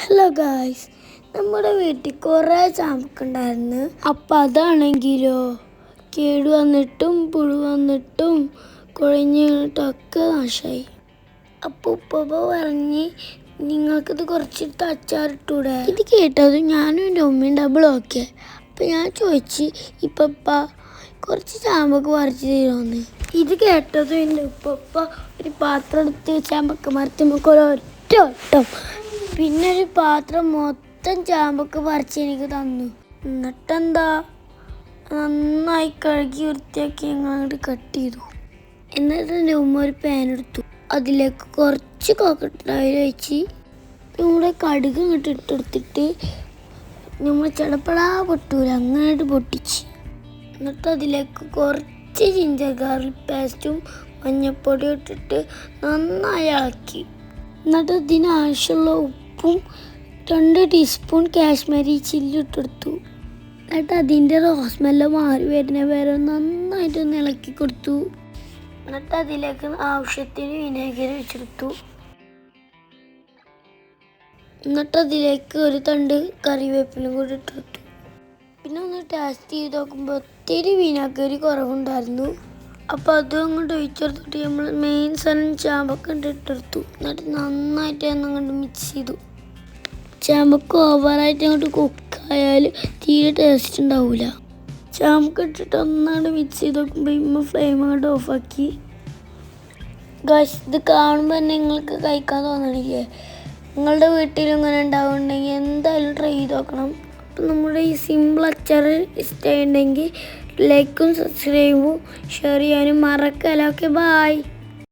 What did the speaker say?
Hello guys, നമ്മുടെ വീട്ടിൽ കുറേ ചാമ്പക്കുണ്ടായിരുന്നു. അപ്പം അതാണെങ്കിലോ കേടു വന്നിട്ടും പുഴു വന്നിട്ടും കുഴഞ്ഞിട്ടൊക്കെ നാശമായി. അപ്പോൾ ഉപ്പ പറഞ്ഞ് നിങ്ങൾക്കിത് കുറച്ചിട്ട് അച്ചാറിട്ടൂടെ. ഇത് കേട്ടതും ഞാനും എൻ്റെ ഉമ്മയും ഡബിൾ ഓക്കെ. അപ്പം ഞാൻ ചോദിച്ച് ഇപ്പപ്പ കുറച്ച് ചാമ്പക്ക് പറിച്ച് തരുമെന്ന്. ഇത് കേട്ടതും എൻ്റെ ഉപ്പ ഒരു പാത്രം എടുത്ത് ചാമ്പക്ക മരത്തുമ്പോൾ ഒരൊറ്റ ഒട്ടം, പിന്നെ ഒരു പാത്രം മൊത്തം ചാമ്പക്ക പറിച്ച് എനിക്ക് തന്നു. എന്നിട്ടെന്താ നന്നായി കഴുകി വൃത്തിയാക്കി ഞങ്ങൾ കട്ട് ചെയ്തു. എന്നിട്ട് എൻ്റെ ഉമ്മ ഒരു പാൻ എടുത്തു, അതിലേക്ക് കുറച്ച് കോക്കനട്ട് ഓയിൽ ഒഴിച്ച് നമ്മുടെ കടുക് ഇങ്ങോട്ട് ഇട്ടെടുത്തിട്ട് നമ്മൾ ചടപ്പടാ പൊട്ടൂല അങ്ങനെയായിട്ട് പൊട്ടിച്ച്. എന്നിട്ട് അതിലേക്ക് കുറച്ച് ജിഞ്ചർ ഗാർലിക് പേസ്റ്റും മഞ്ഞൾപ്പൊടിയും ഇട്ടിട്ട് നന്നായി ഇളക്കി. എന്നിട്ട് ഇതിനാവശ്യമുള്ള ഉപ്പും 2 ടീസ്പൂൺ കാശ്മീരി ചില്ലി ഇട്ടെടുത്തു. എന്നിട്ട് അതിൻ്റെ റോസ്മെല്ല് മാറി വരുന്ന വരെ നന്നായിട്ടൊന്ന് ഇളക്കി കൊടുത്തു. എന്നിട്ട് അതിലേക്ക് ആവശ്യത്തിന് വിനാഗിരി ഒഴിച്ചെടുത്തു. എന്നിട്ട് അതിലേക്ക് ഒരു തണ്ട് കറിവേപ്പിലും കൂടി ഇട്ടെടുത്തു. പിന്നെ ഒന്ന് ടേസ്റ്റ് ചെയ്ത് നോക്കുമ്പോൾ ഒത്തിരി വിനാഗിരി കുറവുണ്ടായിരുന്നു. അപ്പോൾ അതും അങ്ങോട്ട് ഒഴിച്ചെടുത്തിട്ട് നമ്മൾ മെയിൻ സാധനം ചാമ്പക്ക ഇട്ടെടുത്തു. എന്നിട്ട് നന്നായിട്ട് അങ്ങോട്ട് മിക്സ് ചെയ്തു. ചാമ്പക്ക ഓവറായിട്ട് അങ്ങോട്ട് കുക്കായാൽ തീരെ ടേസ്റ്റ് ഉണ്ടാവില്ല. ചാമ്പക്ക ഇട്ടിട്ട് ഒന്നാണ്ട് മിക്സ് ചെയ്ത് നോക്കുമ്പോൾ ഫ്ലെയിം അങ്ങോട്ട് ഓഫാക്കി. ഗൈസ്, ഇത് കാണുമ്പോൾ തന്നെ നിങ്ങൾക്ക് കഴിക്കാൻ തോന്നണില്ലേ? നിങ്ങളുടെ വീട്ടിലും ഇങ്ങനെ ഉണ്ടാവുന്നുണ്ടെങ്കിൽ എന്തായാലും ട്രൈ ചെയ്ത് നോക്കണം. അപ്പം നമ്മുടെ ഈ സിമ്പിൾ അച്ചാർ ഇഷ്ടമുണ്ടെങ്കിൽ ലൈക്കും സബ്സ്ക്രൈബും ഷെയർ ചെയ്യാനും മറക്കല്ല. Okay, by.